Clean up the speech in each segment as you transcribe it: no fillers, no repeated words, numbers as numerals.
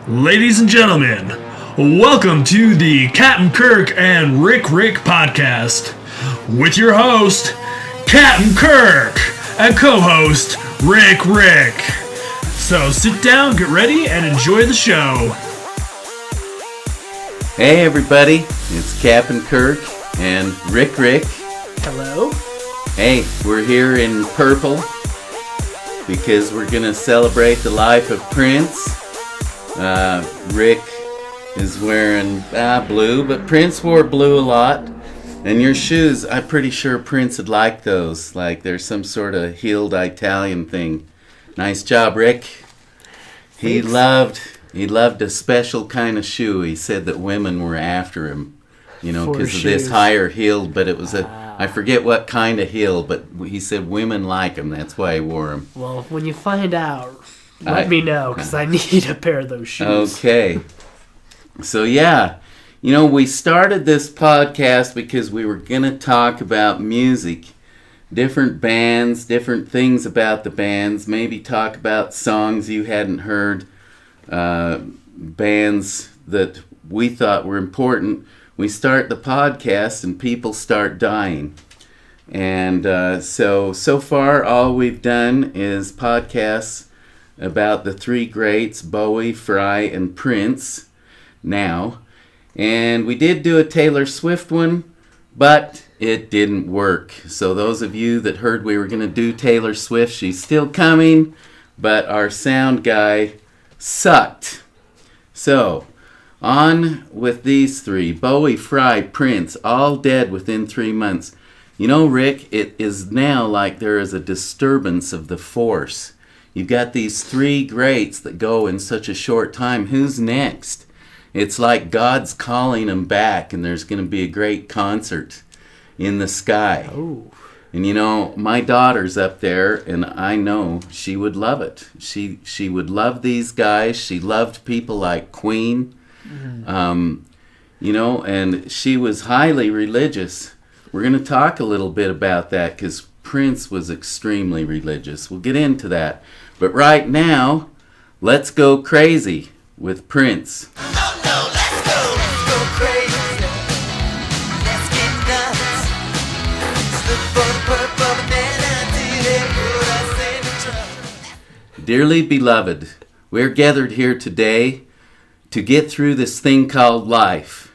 Ladies and gentlemen, welcome to the Captain Kirk and Rick podcast with your host, Captain Kirk, and co-host, Rick. So sit down, get ready, and enjoy the show. Hey everybody, it's Captain Kirk and Rick. Hello. Hey, we're here in purple because we're going to celebrate the life of Prince. Rick is wearing blue, but Prince wore blue a lot. And your shoes, I'm pretty sure Prince would like those. Like there's some sort of heeled Italian thing. Nice job, Rick. He loved a special kind of shoe. He said that women were after him, because of this higher heeled, but it was I forget what kind of heel, but he said women like them. That's why he wore them. Well, when you find out, let me know, because I need a pair of those shoes. Okay. So, we started this podcast because we were going to talk about music, different bands, different things about the bands, maybe talk about songs you hadn't heard, bands that we thought were important. We start the podcast and people start dying. And so far all we've done is podcasts about the three greats, Bowie, Fry, and Prince now. And we did do a Taylor Swift one, but it didn't work. So those of you that heard we were going to do Taylor Swift, she's still coming, but our sound guy sucked. So, on with these three, Bowie, Fry, Prince, all dead within 3 months. Rick, it is now like there is a disturbance of the force. You've got these three greats that go in such a short time. Who's next? It's like God's calling them back, and there's going to be a great concert in the sky. Oh. And my daughter's up there, and I know she would love it. She would love these guys. She loved people like Queen. And she was highly religious. We're going to talk a little bit about that because Prince was extremely religious. We'll get into that. But right now, let's go crazy with Prince. Oh no, let's go crazy. Let's get nuts. Look for the purple banana till they put us in trouble. Dearly beloved, we're gathered here today to get through this thing called life.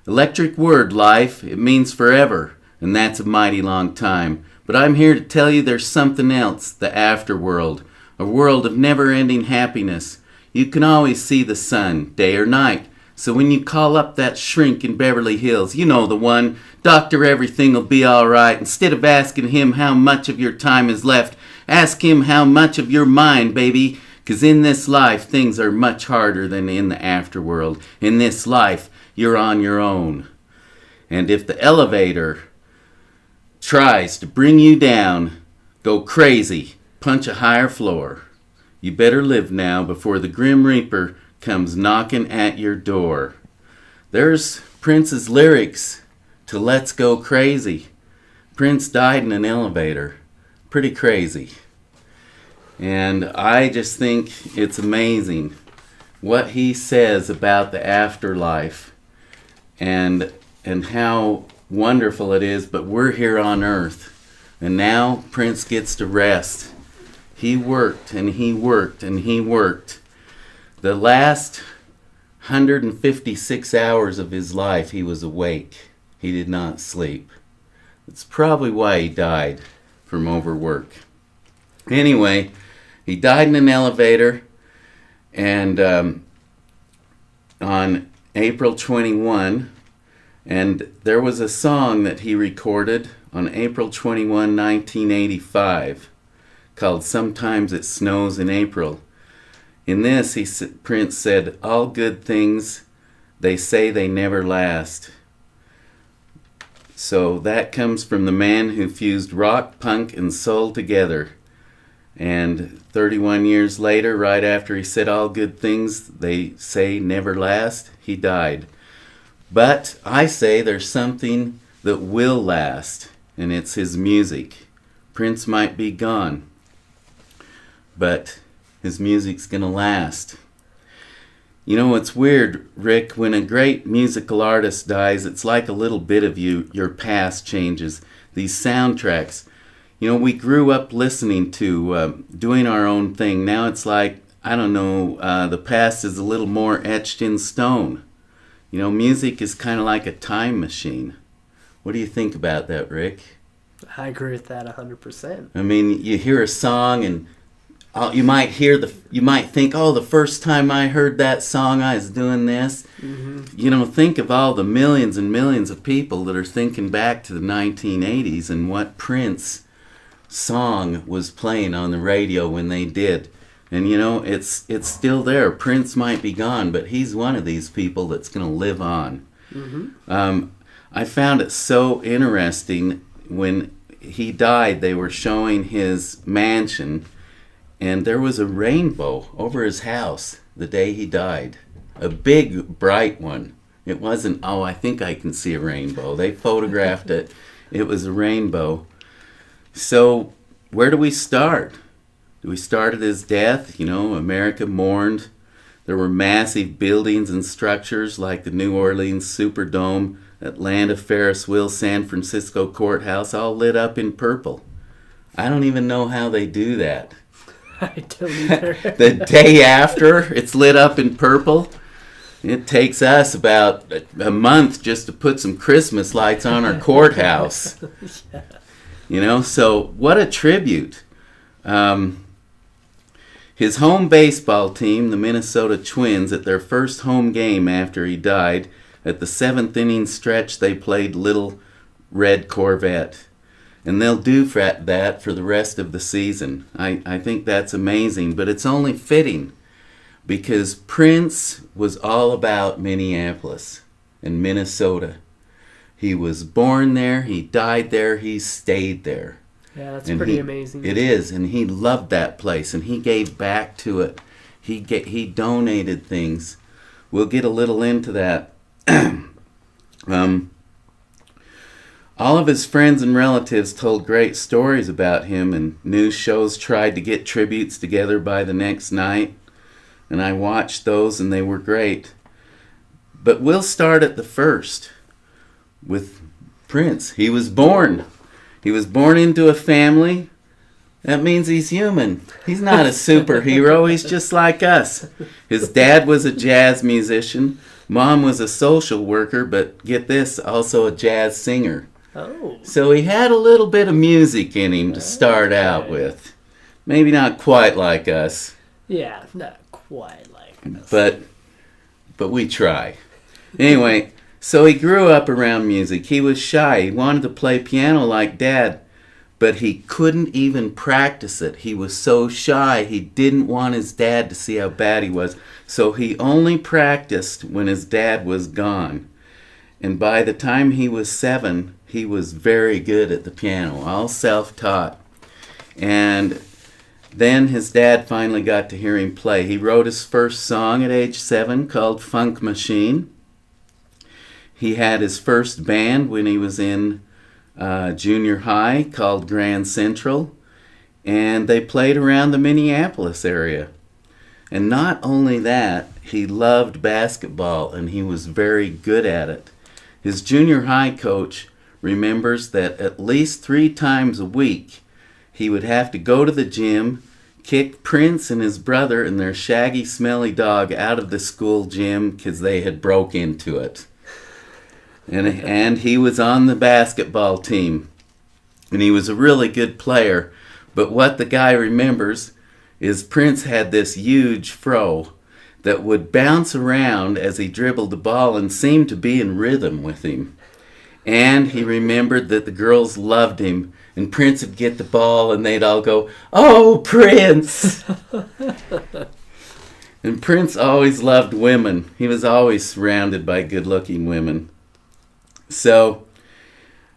Electric word, life, it means forever, and that's a mighty long time. But I'm here to tell you there's something else, the afterworld, a world of never-ending happiness. You can always see the sun, day or night. So when you call up that shrink in Beverly Hills, the one, Doctor, everything will be all right. Instead of asking him how much of your time is left, ask him how much of your mind, baby. 'Cause in this life, things are much harder than in the afterworld. In this life, you're on your own. And if the elevator tries to bring you down, go crazy, punch a higher floor. You better live now before the Grim Reaper comes knocking at your door. There's Prince's lyrics to Let's Go Crazy. Prince died in an elevator. Pretty crazy. And I just think it's amazing what he says about the afterlife and how wonderful it is, but we're here on earth. And now Prince gets to rest. He worked and he worked and he worked. The last 156 hours of his life he was awake. He did not sleep. It's probably why he died from overwork. Anyway, he died in an elevator, and on April 21, and there was a song that he recorded on April 21, 1985, called Sometimes It Snows in April. In this, Prince said, "All good things, they say they never last." So that comes from the man who fused rock, punk, and soul together. And 31 years later, right after he said all good things they say never last, he died. But I say there's something that will last, and it's his music. Prince might be gone, but his music's gonna last. You know, it's weird, Rick, when a great musical artist dies, it's like a little bit of you, your past changes. These soundtracks. You know, we grew up listening to, doing our own thing. Now it's like, I don't know, the past is a little more etched in stone. You know, music is kind of like a time machine. What do you think about that, Rick? I agree with that 100%. I mean, you hear a song and you might think, oh, the first time I heard that song, I was doing this. Mm-hmm. You know, think of all the millions and millions of people that are thinking back to the 1980s and what Prince song was playing on the radio when they did. And you know, it's still there. Prince might be gone, but he's one of these people that's going to live on. Mm-hmm. I found it so interesting when he died. They were showing his mansion, and there was a rainbow over his house the day he died. A big, bright one. It wasn't, oh, I think I can see a rainbow. They photographed it. It was a rainbow. So, where do we start? Do we start at his death? You know, America mourned. There were massive buildings and structures like the New Orleans Superdome, Atlanta Ferris wheel, San Francisco Courthouse, all lit up in purple. I don't even know how they do that. I don't either. The day after it's lit up in purple, it takes us about a month just to put some Christmas lights on our courthouse. Yeah. You know, so what a tribute. His home baseball team, the Minnesota Twins, at their first home game after he died, at the 7th inning stretch, they played Little Red Corvette. And they'll do that for the rest of the season. I think that's amazing, but it's only fitting because Prince was all about Minneapolis and Minnesota. He was born there, he died there, he stayed there. Yeah, that's And pretty amazing. It is, and he loved that place, and he gave back to it. He donated things. We'll get a little into that. All of his friends and relatives told great stories about him, and news shows tried to get tributes together by the next night, and I watched those, and they were great. But we'll start at the first, with Prince. He was born. He was born into a family. That means he's human. He's not a superhero. He's just like us. His dad was a jazz musician. Mom was a social worker, but get this, also a jazz singer. Oh. So he had a little bit of music in him to start out with. Maybe not quite like us, Yeah, not quite like us. but we try. Anyway, so he grew up around music. He was shy. He wanted to play piano like Dad, but he couldn't even practice it. He was so shy. He didn't want his dad to see how bad he was. So he only practiced when his dad was gone. And by the time he was 7, he was very good at the piano, all self-taught. And then his dad finally got to hear him play. He wrote his first song at age 7 called Funk Machine. He had his first band when he was in junior high called Grand Central. And they played around the Minneapolis area. And not only that, he loved basketball and he was very good at it. His junior high coach remembers that at least 3 times a week he would have to go to the gym, kick Prince and his brother and their shaggy, smelly dog out of the school gym because they had broke into it. And he was on the basketball team. And he was a really good player. But what the guy remembers is Prince had this huge fro that would bounce around as he dribbled the ball and seemed to be in rhythm with him. And he remembered that the girls loved him, and Prince would get the ball and they'd all go, "Oh, Prince!" And Prince always loved women. He was always surrounded by good-looking women. So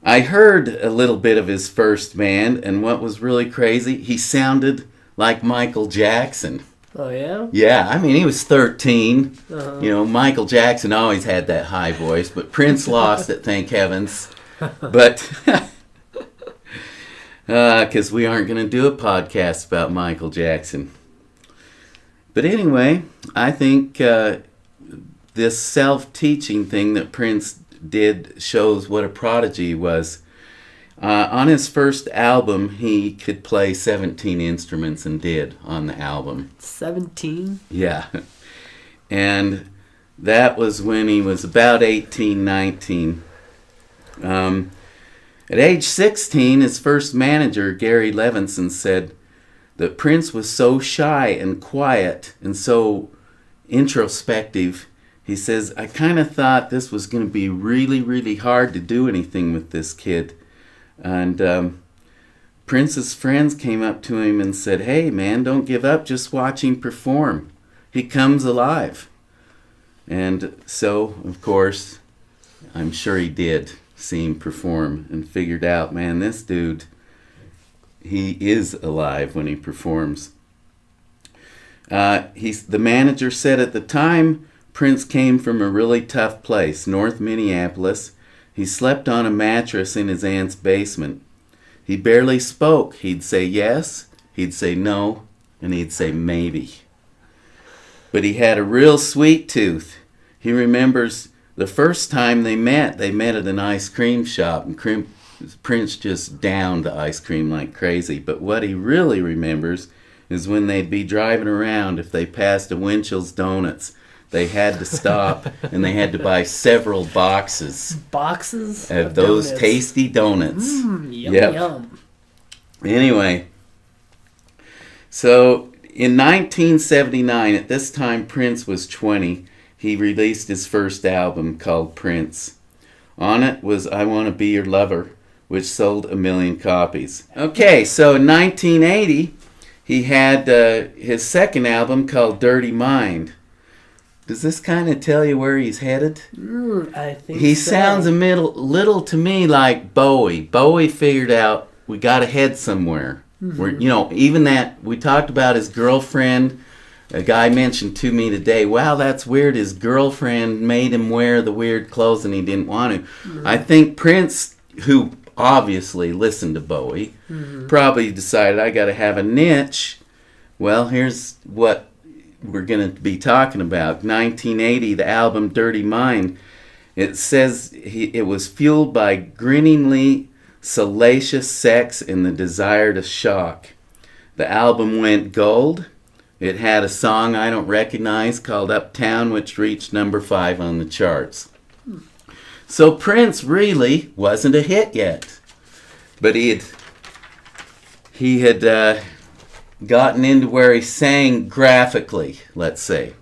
I heard a little bit of his first band, and what was really crazy, he sounded like Michael Jackson. Oh, yeah? Yeah, I mean, he was 13. Uh-huh. You know, Michael Jackson always had that high voice, but Prince lost it, thank heavens. But, because we aren't going to do a podcast about Michael Jackson. But anyway, I think this self-teaching thing that Prince did shows what a prodigy he was. On his first album, he could play 17 instruments and did on the album. 17? Yeah. And that was when he was about 18, 19. At age 16, his first manager, Gary Levinson, said that Prince was so shy and quiet and so introspective. He says, I kind of thought this was going to be really, really hard to do anything with this kid. And Prince's friends came up to him and said, hey, man, don't give up. Just watch him perform. He comes alive. And so, of course, I'm sure he did see him perform and figured out, man, this dude, he is alive when he performs. The manager said at the time, Prince came from a really tough place, North Minneapolis. He slept on a mattress in his aunt's basement. He barely spoke. He'd say yes, he'd say no, and he'd say maybe. But he had a real sweet tooth. He remembers the first time they met at an ice cream shop, and Prince just downed the ice cream like crazy. But what he really remembers is when they'd be driving around, if they passed a Winchell's Donuts, they had to stop and they had to buy several boxes of those donuts. tasty donuts. Yum, Yep. yum. Anyway, so in 1979, at this time Prince was 20, he released his first album called Prince. On it was I Want to Be Your Lover, which sold 1 million copies. Okay, so in 1980, he had his second album called Dirty Mind. Does this kind of tell you where he's headed? I think He so. sounds a little to me like Bowie. Bowie figured out we got to head somewhere. Where, even that, we talked about his girlfriend. A guy mentioned to me today, wow, that's weird. His girlfriend made him wear the weird clothes and he didn't want to. I think Prince, who obviously listened to Bowie, probably decided I got to have a niche. Well, here's what we're going to be talking about. 1980, the album Dirty Mind. It says it was fueled by grinningly salacious sex and the desire to shock. The album went gold. It had a song I don't recognize called Uptown, which reached number 5 on the charts. So Prince really wasn't a hit yet. But he had gotten into where he sang graphically, let's say.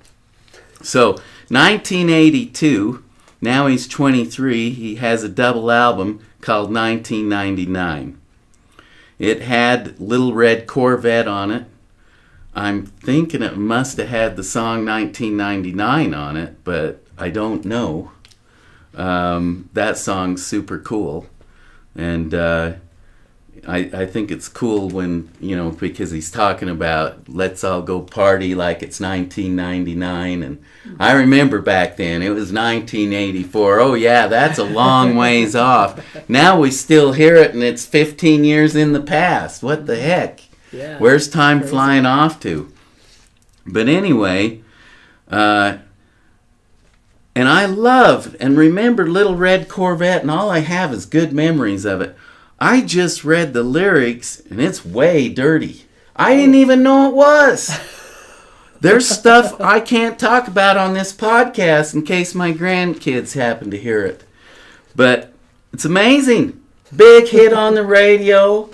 So 1982, now he's 23, he has a double album called 1999. It had Little Red Corvette on it. I'm thinking it must have had the song 1999 on it, but I don't know. That song's super cool. And I think it's cool when, because he's talking about let's all go party like it's 1999. And I remember back then, it was 1984. Oh, yeah, that's a long ways off. Now we still hear it, and it's 15 years in the past. What the heck? Yeah, Where's time crazy. flying off to? But anyway, and I love and remember Little Red Corvette, and all I have is good memories of it. I just read the lyrics, and it's way dirty. I didn't even know it was. There's stuff I can't talk about on this podcast in case my grandkids happen to hear it. But it's amazing. Big hit on the radio.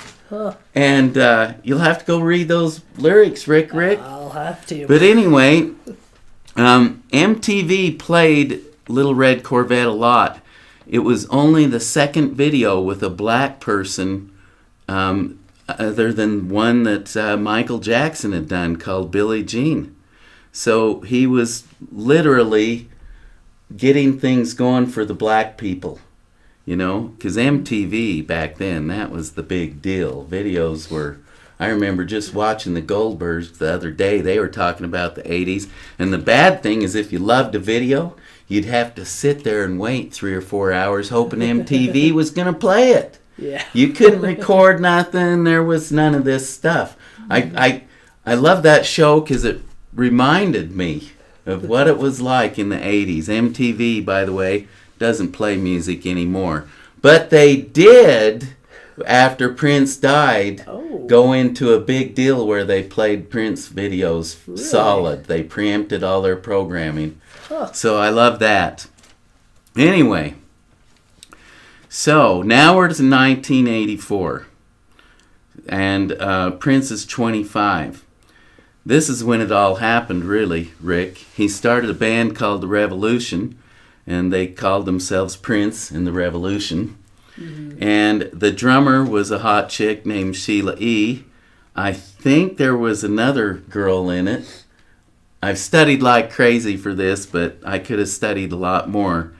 And you'll have to go read those lyrics, Rick. I'll have to. But anyway, MTV played Little Red Corvette a lot. It was only the second video with a black person other than one that Michael Jackson had done called Billie Jean. So he was literally getting things going for the black people. Because MTV back then, that was the big deal. Videos were, I remember just watching the Goldbergs the other day. They were talking about the 80s. And the bad thing is if you loved a video, you'd have to sit there and wait 3 or 4 hours hoping MTV was going to play it. Yeah. You couldn't record nothing. There was none of this stuff. I love that show because it reminded me of what it was like in the 80s. MTV, by the way, doesn't play music anymore. But they did, after Prince died, go into a big deal where they played Prince videos solid. They preempted all their programming. So I love that. Anyway, so now we're to 1984. And Prince is 25. This is when it all happened, really, Rick. He started a band called The Revolution, and they called themselves Prince and The Revolution. And the drummer was a hot chick named Sheila E. I think there was another girl in it. I've studied like crazy for this, but I could have studied a lot more.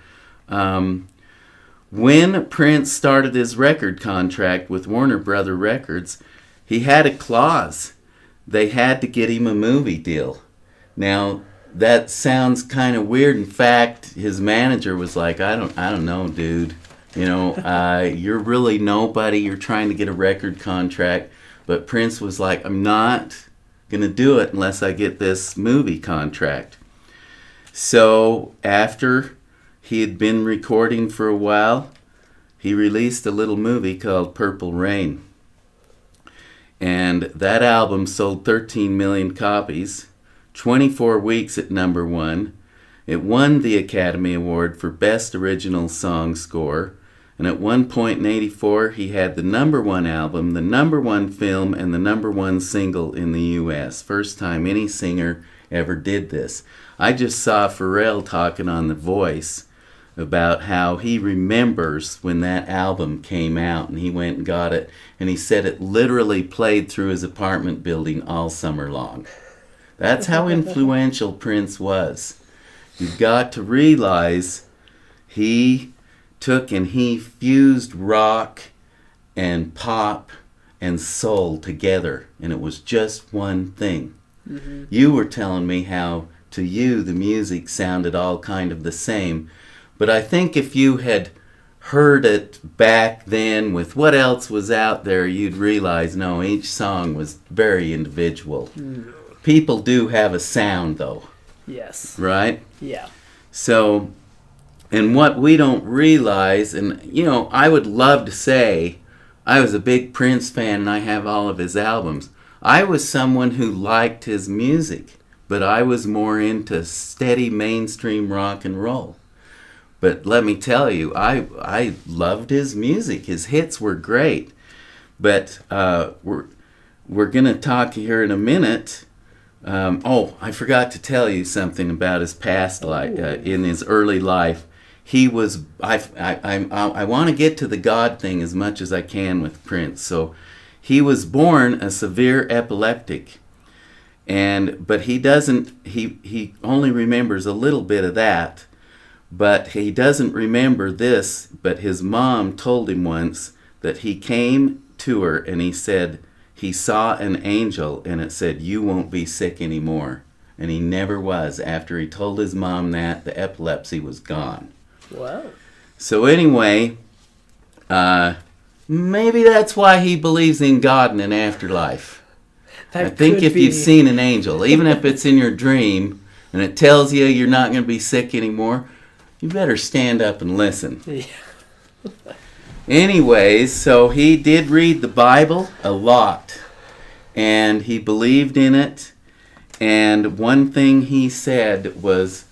When Prince started his record contract with Warner Brother Records, he had a clause. They had to get him a movie deal. Now, that sounds kind of weird. In fact, his manager was like, I don't know, dude. You know, you're really nobody. You're trying to get a record contract. But Prince was like, I'm not going to do it unless I get this movie contract. So after he had been recording for a while, he released a little movie called Purple Rain. And that album sold 13 million copies, 24 weeks at number one. It won the Academy Award for Best Original Song Score. And at one point in 84, he had the number one album, the number one film, and the number one single in the U.S. First time any singer ever did this. I just saw Pharrell talking on The Voice about how he remembers when that album came out, and he went and got it, and he said it literally played through his apartment building all summer long. That's how influential Prince was. You've got to realize he took and he fused rock and pop and soul together, and it was just one thing. You were telling me how to you the music sounded all kind of the same, but I think if you had heard it back then with what else was out there, you'd realize, no, each song was very individual. People do have a sound, though. Yes. Right? Yeah. So, and what we don't realize, and, you know, I would love to say I was a big Prince fan and I have all of his albums. I was someone who liked his music, but I was more into steady mainstream rock and roll. But let me tell you, I loved his music. His hits were great. But we're going to talk here in a minute. I forgot to tell you something about his past life. In his early life, he was. I want to get to the God thing as much as I can with Prince. So, he was born a severe epileptic, but he doesn't. He only remembers a little bit of that. But he doesn't remember this, but his mom told him once that he came to her and he said he saw an angel and it said, "You won't be sick anymore." And he never was. After he told his mom that, the epilepsy was gone. Wow. So anyway, maybe that's why he believes in God and an afterlife. I think if you've seen an angel, even if it's in your dream, and it tells you you're not going to be sick anymore, you better stand up and listen. Yeah. Anyways, so he did read the Bible a lot, and he believed in it, and one thing he said was,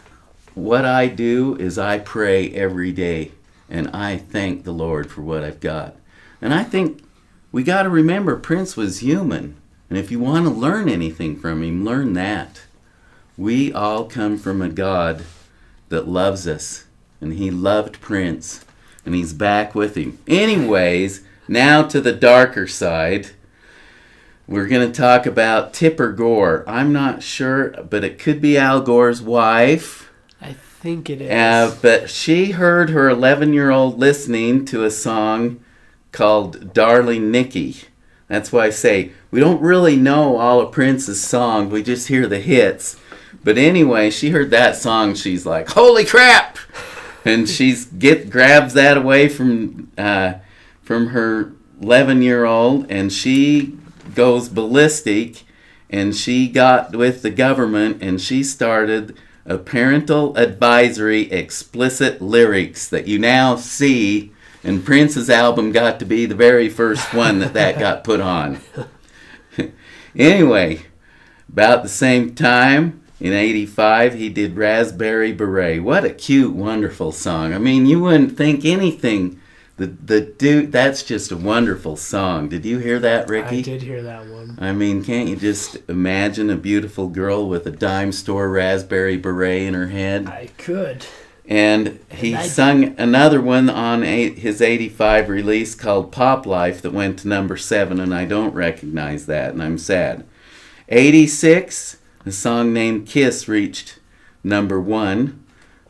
what I do is I pray every day, and I thank the Lord for what I've got. And I think we got to remember Prince was human, and if you want to learn anything from him, learn that. We all come from a God that loves us, and he loved Prince, and he's back with him. Anyways, now to the darker side. We're going to talk about Tipper Gore. I'm not sure, but it could be Al Gore's wife. I think it is. But she heard her 11-year-old listening to a song called Darling Nikki. That's why I say we don't really know all of Prince's songs. We just hear the hits. But anyway, she heard that song. She's like, "Holy crap!" And grabs that away from her 11-year-old, and she goes ballistic, and she got with the government, and she started of parental advisory explicit lyrics that you now see, and Prince's album got to be the very first one that got put on. Anyway, about the same time, in 85, he did Raspberry Beret. What a cute, wonderful song. I mean, you wouldn't think anything. The dude, that's just a wonderful song. Did you hear that, Ricky? I did hear that one. I mean, can't you just imagine a beautiful girl with a dime store raspberry beret in her head? I could. And he sung another one on his 85 release called Pop Life that went to number 7, and I don't recognize that, and I'm sad. 86, a song named Kiss reached number 1,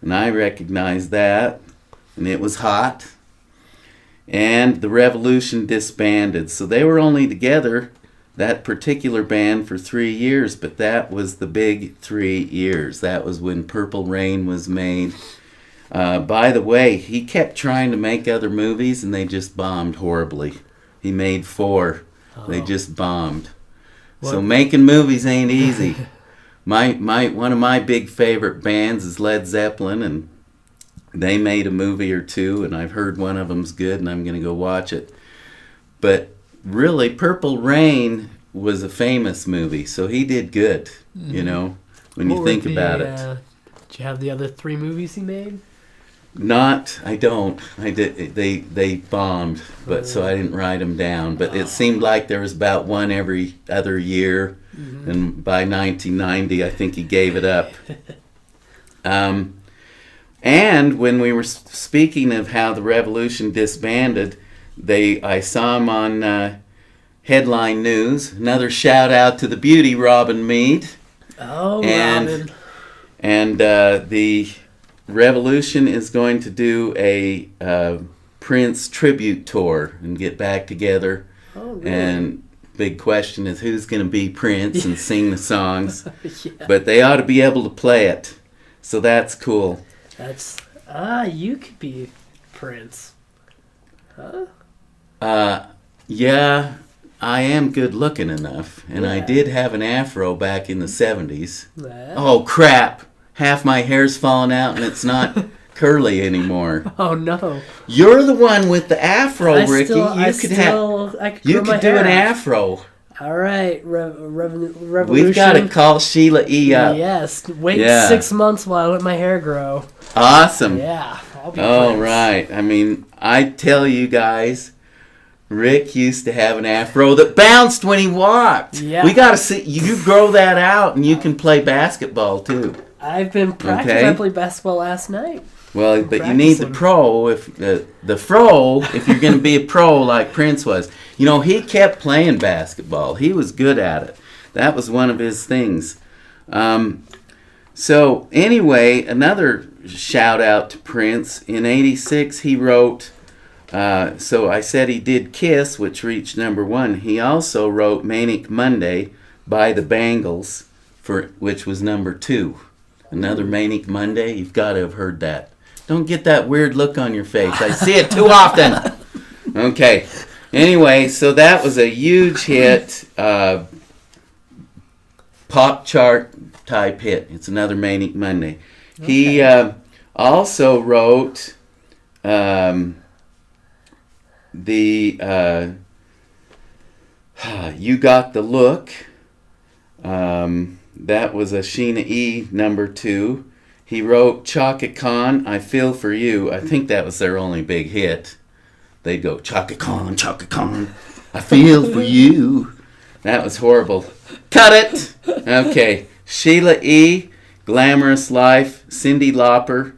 and I recognize that, and it was hot. And the Revolution disbanded. So they were only together, that particular band, for 3 years, but that was the big 3 years. That was when Purple Rain was made. By the way, he kept trying to make other movies, and they just bombed horribly. He made 4. They just bombed. So making movies ain't easy. One of my big favorite bands is Led Zeppelin, and they made a movie or two, and I've heard one of them's good, and I'm going to go watch it. But really, Purple Rain was a famous movie, so he did good, you know, when you think about it. Did you have the other 3 movies he made? I don't. I did. They bombed, but so I didn't write them down. But it seemed like there was about one every other year, and by 1990, I think he gave it up. And when we were speaking of how the Revolution disbanded, I saw him on Headline News. Another shout out to the beauty Robin Meade. Oh, Robin. And the Revolution is going to do a Prince tribute tour and get back together. Oh, really? And big question is who's going to be Prince and sing the songs. Yeah. But they ought to be able to play it. So that's cool. That's you could be Prince. Huh? Yeah, I am good looking enough, and I Yeah. did have an afro back in the 70s. Yeah. Oh crap! Half my hair's falling out and it's not curly anymore. Oh no! You're the one with the afro, Ricky. I could grow my do hair an out. afro. All right, revolution. We've got to call Sheila E up. Yes, wait Yeah. 6 months while I let my hair grow. Awesome. Yeah, I'll be All Prince. right. I mean, I tell you guys, Rick used to have an afro that bounced when he walked. Yeah. We got to see you grow that out, and you can play basketball too. I've been practicing. Okay. I played basketball last night. Well, but you need the Practicing. pro if the fro if you're going to be a pro like Prince was. You know, he kept playing basketball. He was good at it. That was one of his things. So anyway, another shout out to Prince. In '86, he wrote. So I said he did Kiss, which reached number 1. He also wrote Manic Monday by the Bangles, which was number 2. Another Manic Monday. You've got to have heard that. Don't get that weird look on your face. I see it too often. Okay. Anyway, so that was a huge hit. Pop chart type hit. It's another Manic Monday. Okay. He also wrote You Got the Look. That was a Sheena E number 2. He wrote Chaka Khan, I Feel For You. I think that was their only big hit. They'd go, Chaka Khan, I feel for you. That was horrible. Cut it! Okay. Sheila E., Glamorous Life, Cyndi Lauper.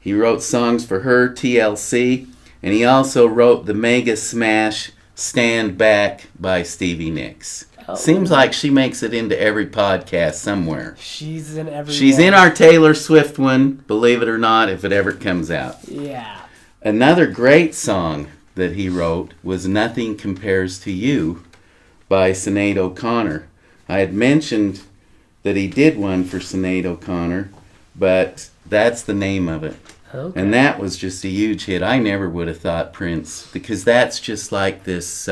He wrote songs for her, TLC. And he also wrote the mega smash Stand Back by Stevie Nicks. Oh. Seems like she makes it into every podcast somewhere. She's in every She's one. in our Taylor Swift one, believe it or not, if it ever comes out. Yeah. Another great song that he wrote was Nothing Compares to You by Sinead O'Connor. I had mentioned that he did one for Sinead O'Connor, but that's the name of it. Okay. And that was just a huge hit. I never would have thought Prince, because that's just like this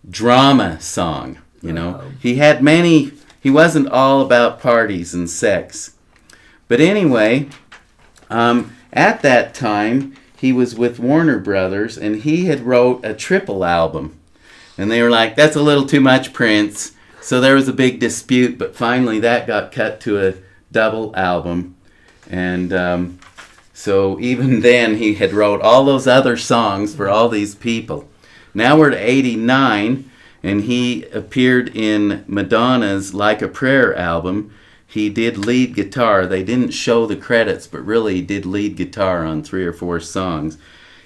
drama song, you know. He had many, he wasn't all about parties and sex. But anyway, at that time, he was with Warner Brothers, and he had wrote a triple album. And they were like, that's a little too much, Prince. So there was a big dispute, but finally that got cut to a double album. And so even then, he had wrote all those other songs for all these people. Now we're to 89, and he appeared in Madonna's Like a Prayer album. He did lead guitar. They didn't show the credits, but really he did lead guitar on 3 or 4 songs.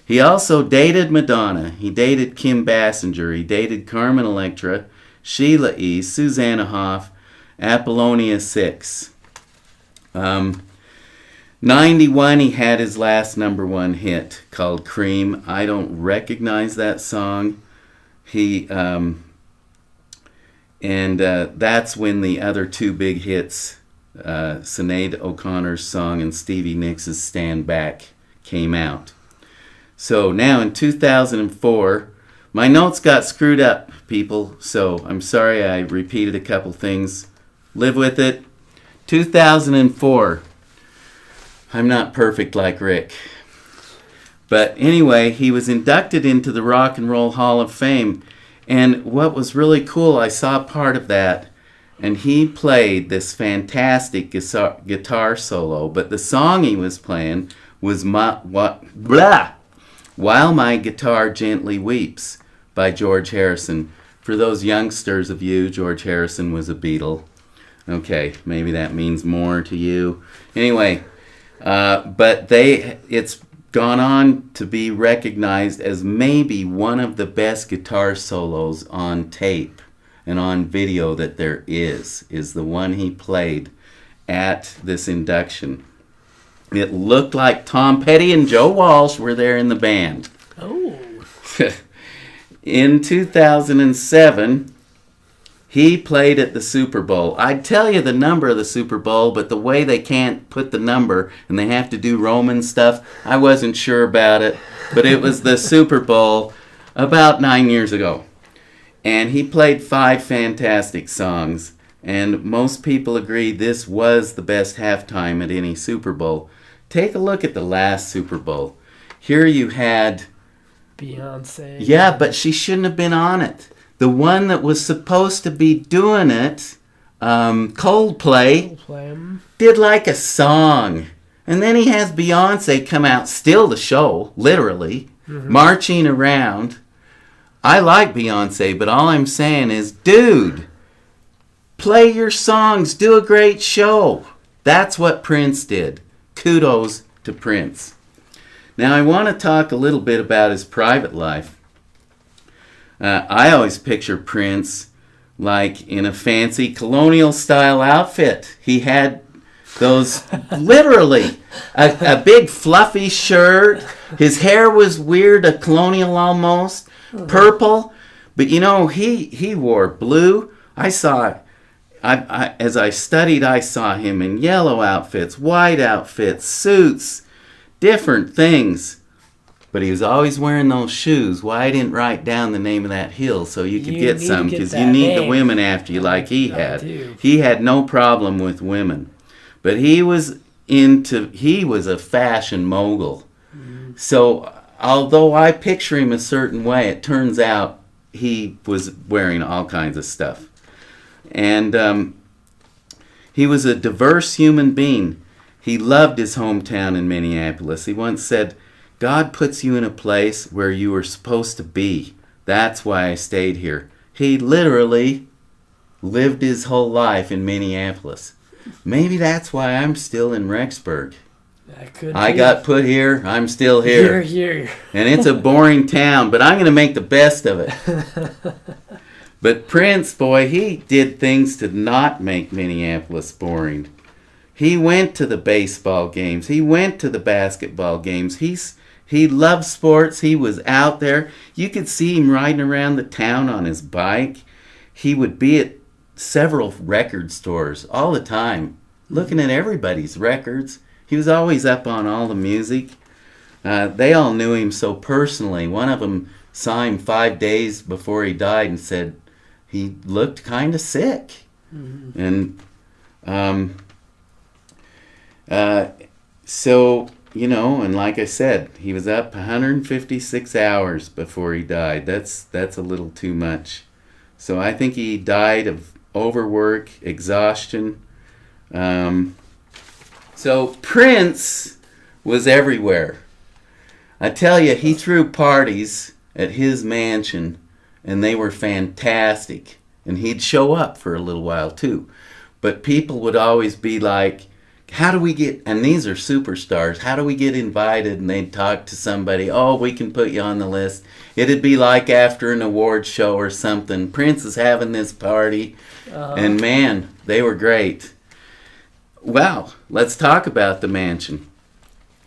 He also dated Madonna. He dated Kim Basinger. He dated Carmen Electra, Sheila E., Susanna Hoff, Apollonia 6. 91, he had his last number 1 hit called Cream. I don't recognize that song. That's when the other 2 big hits, Sinead O'Connor's song and Stevie Nicks' Stand Back, came out. So now in 2004, my notes got screwed up, people, so I'm sorry I repeated a couple things. Live with it. 2004. I'm not perfect like Rick. But anyway, he was inducted into the Rock and Roll Hall of Fame. And what was really cool, I saw part of that, and he played this fantastic guitar solo. But the song he was playing was While My Guitar Gently Weeps by George Harrison. For those youngsters of you, George Harrison was a Beatle. Okay, maybe that means more to you. Anyway, but it's gone on to be recognized as maybe one of the best guitar solos on tape and on video that there is the one he played at this induction. It looked like Tom Petty and Joe Walsh were there in the band. Oh. In 2007, he played at the Super Bowl. I'd tell you the number of the Super Bowl, but the way they can't put the number and they have to do Roman stuff, I wasn't sure about it. But it was the Super Bowl about 9 years ago. And he played 5 fantastic songs. And most people agree this was the best halftime at any Super Bowl. Take a look at the last Super Bowl. Here you had Beyonce. Yeah, but she shouldn't have been on it. The one that was supposed to be doing it, Coldplay, did like a song. And then he has Beyonce come out, steal the show, literally, marching around. I like Beyonce, but all I'm saying is, dude, play your songs, do a great show. That's what Prince did. Kudos to Prince. Now I want to talk a little bit about his private life. I always picture Prince like in a fancy colonial style outfit. He had those, literally, a big fluffy shirt. His hair was weird, a colonial almost, purple. But you know, he wore blue. I saw, as I studied, I saw him in yellow outfits, white outfits, suits, different things. But he was always wearing those shoes. Why I didn't write down the name of that hill so you could get some, because you need the women after you like he had. He had no problem with women. But he was a fashion mogul. So although I picture him a certain way, it turns out he was wearing all kinds of stuff. And he was a diverse human being. He loved his hometown in Minneapolis. He once said, God puts you in a place where you were supposed to be. That's why I stayed here. He literally lived his whole life in Minneapolis. Maybe that's why I'm still in Rexburg. I got put here, I'm still here. Here. And it's a boring town, but I'm going to make the best of it. But Prince, boy, he did things to not make Minneapolis boring. He went to the baseball games. He went to the basketball games. He loved sports. He was out there. You could see him riding around the town on his bike. He would be at several record stores all the time, looking at everybody's records. He was always up on all the music. They all knew him so personally. One of them saw him 5 days before he died and said he looked kind of sick. And So, and like I said, he was up 156 hours before he died. That's a little too much. So I think he died of overwork, exhaustion. So Prince was everywhere. I tell you, he threw parties at his mansion, and they were fantastic. And he'd show up for a little while too. But people would always be like, how do we get, and these are superstars, how do we get invited? And they'd talk to somebody, oh, we can put you on the list. It'd be like after an award show or something. Prince is having this party. And man, they were great. Wow, let's talk about the mansion.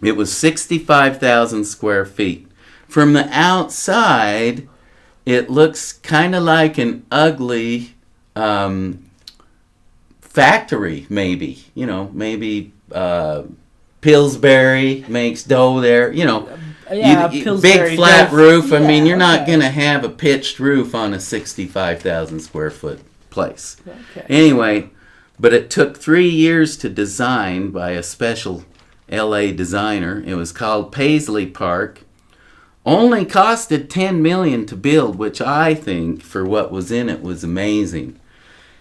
It was 65,000 square feet. From the outside, it looks kind of like an ugly factory, maybe. Maybe Pillsbury makes dough there. Yeah, Pillsbury big flat dough. roof. I Yeah, mean, you're not okay. going to have a pitched roof on a 65,000 square foot place. Okay. Anyway, but it took 3 years to design by a special LA designer. It was called Paisley Park. Only costed $10 million to build, which I think for what was in it was amazing.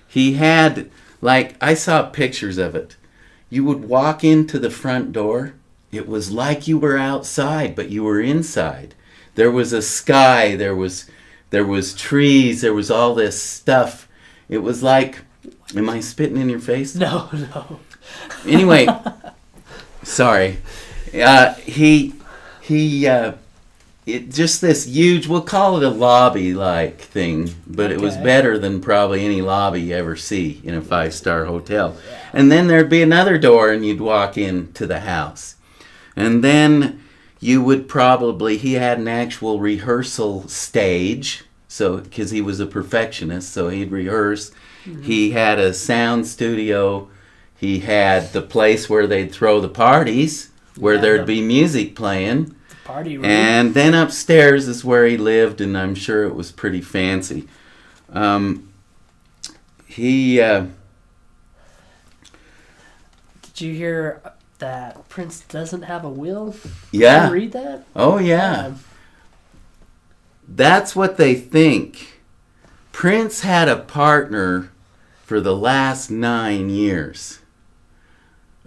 He had, I saw pictures of it. You would walk into the front door. It was like you were outside, but you were inside. There was a sky, there was trees, there was all this stuff. It was like, am I spitting in your face? No. Anyway, sorry. It just this huge, we'll call it a lobby-like thing, but it was Okay. better than probably any lobby you ever see in a 5-star hotel. And then there'd be another door and you'd walk into the house. And then you would probably, he had an actual rehearsal stage, so because he was a perfectionist, so he'd rehearse. He had a sound studio. He had the place where they'd throw the parties, where Yeah, there'd the- be music playing. Party room. And then upstairs is where he lived, and I'm sure it was pretty fancy. Did you hear that Prince doesn't have a will? Yeah. Did you read that? Oh, yeah. That's what they think. Prince had a partner for the last 9 years.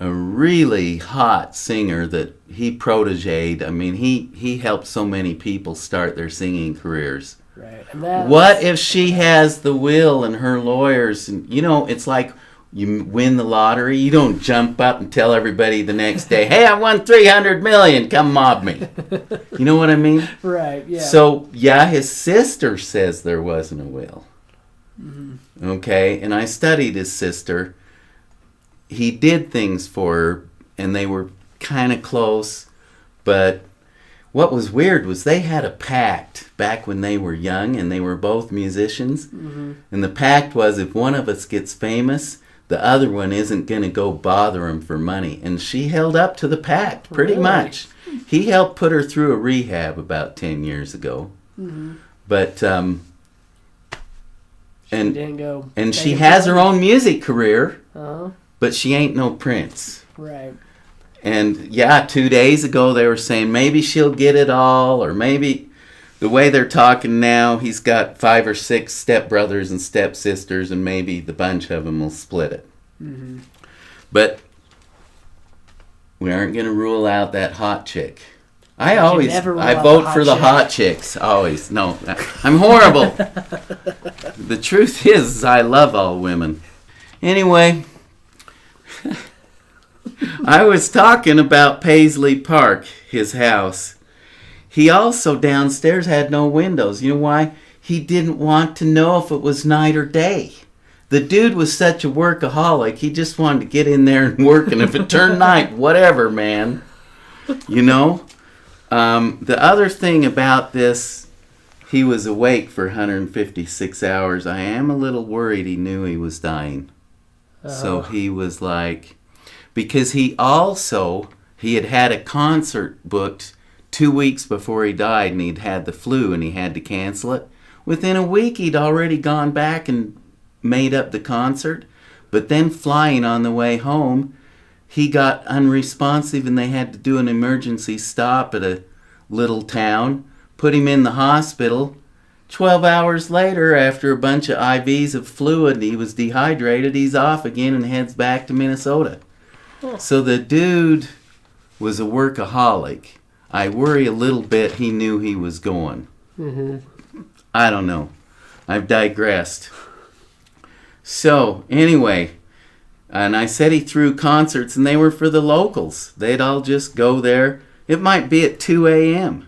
A really hot singer that he protéged. I mean, he helped so many people start their singing careers. Right. And that What if she has the will and her lawyers? And it's like you win the lottery. You don't jump up and tell everybody the next day, "Hey, I won 300 million. Come mob me." You know what I mean? Right, yeah. So his sister says there wasn't a will. Okay, and I studied his sister. He did things for her, and they were kind of close. But what was weird was they had a pact back when they were young, and they were both musicians. And the pact was, if one of us gets famous, the other one isn't going to go bother him for money. And she held up to the pact, pretty Really? much. He helped put her through a rehab about 10 years ago. But, she didn't go. and she begging has for her money. own music career, Uh-huh. but she ain't no Prince. Right. And 2 days ago they were saying maybe she'll get it all, or maybe the way they're talking now, he's got 5 or 6 stepbrothers and stepsisters, and maybe the bunch of them will split it. But we aren't going to rule out that hot chick. I never rule out vote the for hot the chick. hot chicks. Always. No, I'm horrible. The truth is, I love all women. Anyway, I was talking about Paisley Park, his house. He also downstairs had no windows. You know why? He didn't want to know if it was night or day. The dude was such a workaholic, he just wanted to get in there and work, and if it turned night, whatever, man. The other thing about this, he was awake for 156 hours. I am a little worried he knew he was dying. So he was like, because he had a concert booked 2 weeks before he died, and he'd had the flu and he had to cancel it. Within a week, he'd already gone back and made up the concert. But then flying on the way home, he got unresponsive and they had to do an emergency stop at a little town, put him in the hospital. 12 hours later, after a bunch of IVs of fluid, and he was dehydrated, he's off again and heads back to Minnesota. So the dude was a workaholic. I worry a little bit he knew he was going. I don't know. I've digressed. So, anyway, and I said he threw concerts, and they were for the locals. They'd all just go there. It might be at 2 a.m.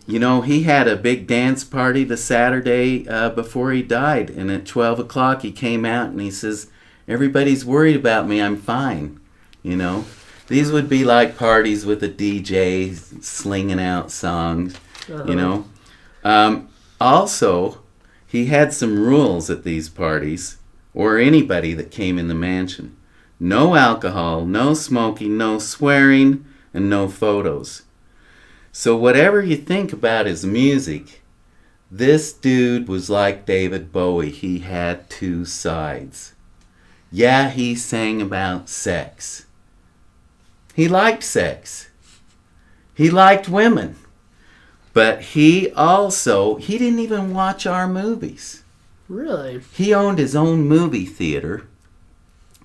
You know, he had a big dance party the Saturday before he died, and at 12 o'clock he came out and he says, everybody's worried about me, I'm fine. You know, these would be like parties with a DJ slinging out songs, you know. Also, he had some rules at these parties, or anybody that came in the mansion. No alcohol, no smoking, no swearing, and no photos. So whatever you think about his music, this dude was like David Bowie. He had two sides. Yeah, he sang about sex. He liked sex. He liked women. But he didn't even watch our movies. Really? He owned his own movie theater,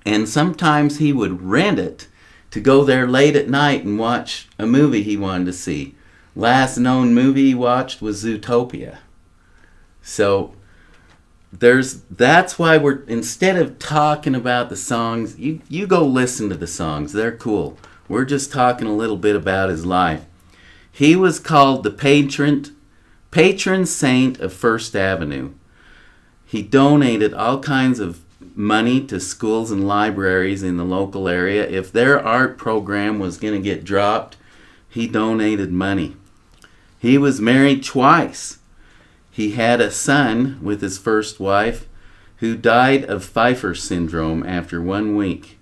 and sometimes he would rent it to go there late at night and watch a movie he wanted to see. Last known movie he watched was Zootopia. So that's why we're, instead of talking about the songs, you go listen to the songs. They're cool. We're just talking a little bit about his life. He was called the patron saint of First Avenue. He donated all kinds of money to schools and libraries in the local area. If their art program was going to get dropped, he donated money. He was married twice. He had a son with his first wife who died of Pfeiffer syndrome after 1 week.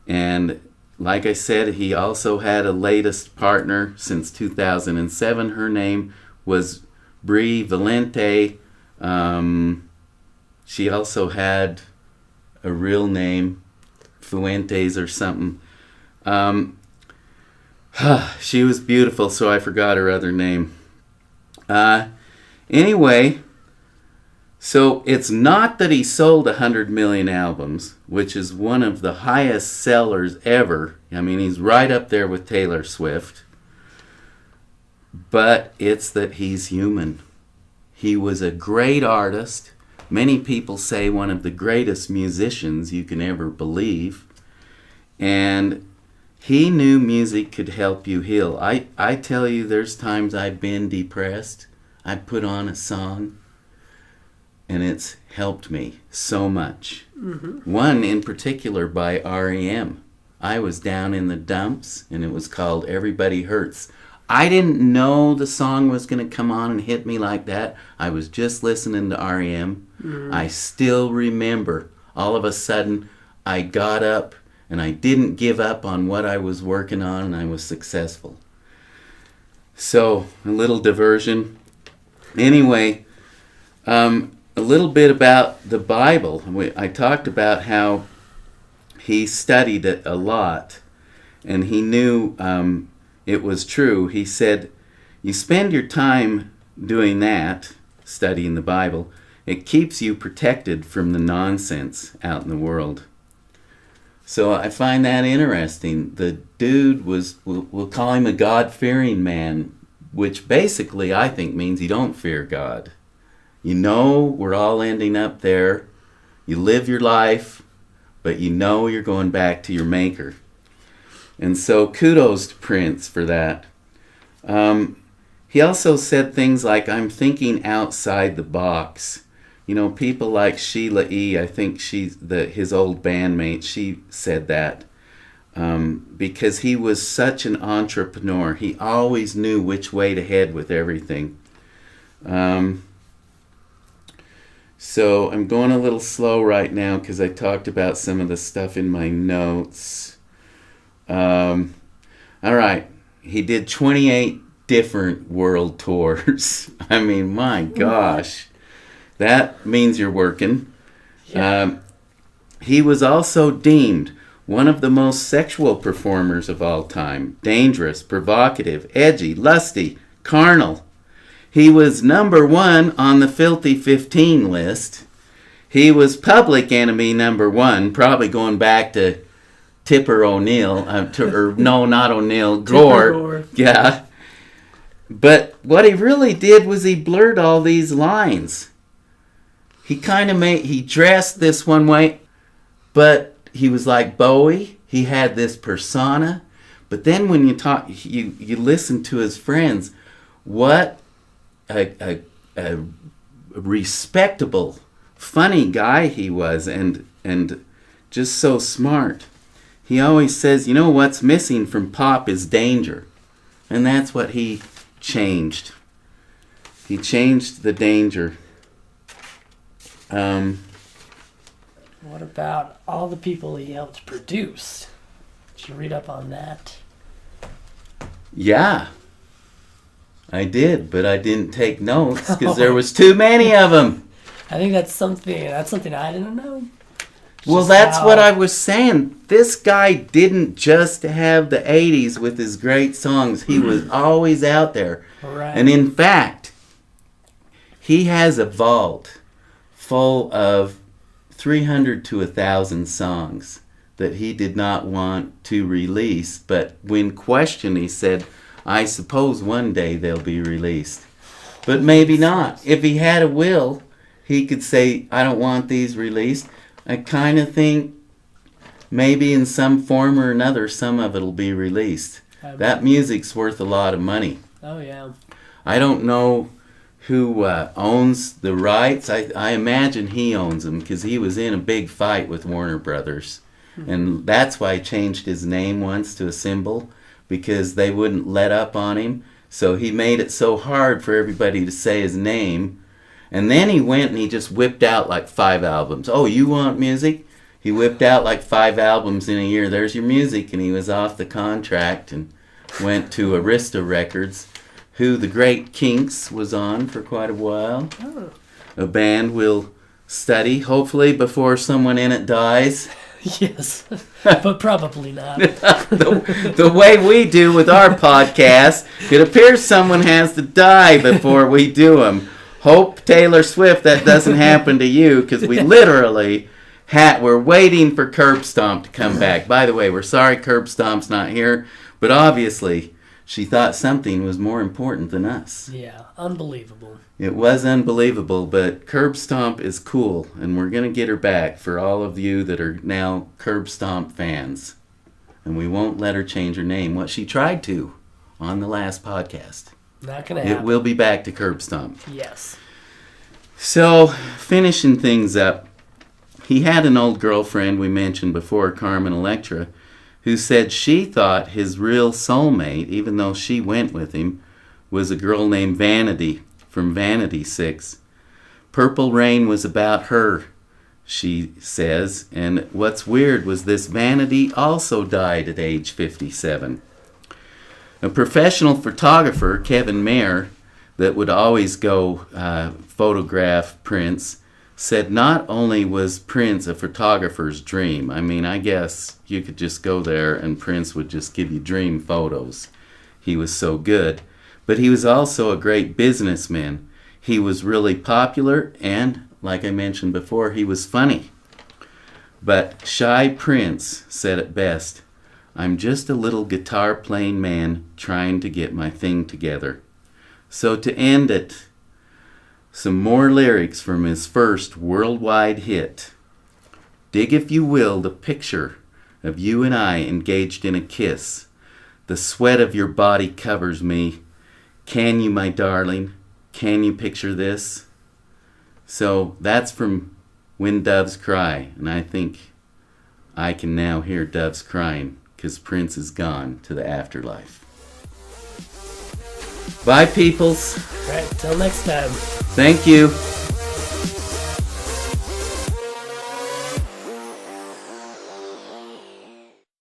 And like I said, he also had a latest partner since 2007. Her name was Brie Valente. She also had a real name, Fuentes or something. She was beautiful, so I forgot her other name. Anyway, so it's not that he sold 100 million albums, which is one of the highest sellers ever. I mean, he's right up there with Taylor Swift. But it's that he's human. He was a great artist. Many people say one of the greatest musicians you can ever believe. And he knew music could help you heal. I tell you, there's times I've been depressed. I put on a song, and it's helped me so much. One in particular by R.E.M. I was down in the dumps, and it was called Everybody Hurts. I didn't know the song was going to come on and hit me like that. I was just listening to R.E.M. I still remember, all of a sudden, I got up, and I didn't give up on what I was working on, and I was successful. So, a little diversion. Anyway, a little bit about the Bible. I talked about how he studied it a lot, and he knew it was true. He said, you spend your time doing that, studying the Bible, it keeps you protected from the nonsense out in the world. So I find that interesting. The dude was, we'll call him a God-fearing man, which basically I think means you don't fear God. You know we're all ending up there. You live your life, but you know you're going back to your Maker. And so kudos to Prince for that. He also said things like, I'm thinking outside the box. You know, people like Sheila E., I think his old bandmate, she said that. Because he was such an entrepreneur. He always knew which way to head with everything. So I'm going a little slow right now because I talked about some of the stuff in my notes. All right. He did 28 different world tours. I mean, my gosh. That means you're working. Yeah. He was also deemed one of the most sexual performers of all time. Dangerous, provocative, edgy, lusty, carnal. He was number 1 on the Filthy 15 list. He was Public Enemy number 1, probably going back to Tipper O'Neill, no, not O'Neill, Gore. Yeah. But what he really did was he blurred all these lines. He he dressed this one way, but he was like Bowie. He had this persona. But then when you listen to his friends, what a respectable, funny guy he was, and just so smart. He always says, you know, what's missing from pop is danger. And that's what he changed. He changed the danger. What about all the people he helped produce? Did you read up on that? Yeah. I did, but I didn't take notes because there was too many of them. I think that's something I didn't know. Well, that's what I was saying. This guy didn't just have the 80s with his great songs. He was always out there. Right. And in fact, he has a vault full of 300 to 1,000 songs that he did not want to release. But when questioned, he said, I suppose one day they'll be released. But maybe not. If he had a will, he could say, I don't want these released. I kind of think maybe in some form or another, some of it will be released. That music's worth a lot of money. Oh, yeah. I don't know who owns the rights. I imagine he owns them because he was in a big fight with Warner Brothers. And that's why he changed his name once to a symbol, because they wouldn't let up on him. So he made it so hard for everybody to say his name. And then he went and he just whipped out like 5 albums. Oh, you want music? He whipped out like 5 albums in a year. There's your music. And he was off the contract and went to Arista Records, who the great Kinks was on for quite a while. Oh. A band we'll study, hopefully before someone in it dies. Yes, but probably not. the way we do with our podcast, it appears someone has to die before we do them. Hope, Taylor Swift, that doesn't happen to you, because we literally we're waiting for Curb Stomp to come back. By the way, we're sorry Curb Stomp's not here, but obviously she thought something was more important than us. Yeah, unbelievable. It was unbelievable, but Curb Stomp is cool, and we're going to get her back for all of you that are now Curb Stomp fans. And we won't let her change her name, what she tried to on the last podcast. Not going to happen. It will be back to Curb Stomp. Yes. So, finishing things up, he had an old girlfriend we mentioned before, Carmen Electra, who said she thought his real soulmate, even though she went with him, was a girl named Vanity from Vanity 6. Purple Rain was about her, she says, and what's weird was this Vanity also died at age 57. A professional photographer, Kevin Mayer, that would always go photograph Prince, said not only was Prince a photographer's dream, I mean, I guess you could just go there and Prince would just give you dream photos. He was so good. But he was also a great businessman. He was really popular and, like I mentioned before, he was funny. But Shy Prince said it best, I'm just a little guitar-playing man trying to get my thing together. So to end it, some more lyrics from his first worldwide hit. Dig, if you will, the picture of you and I engaged in a kiss. The sweat of your body covers me. Can you, my darling? Can you picture this? So that's from When Doves Cry. And I think I can now hear doves crying because Prince is gone to the afterlife. Bye, peoples. All right, till next time. Thank you.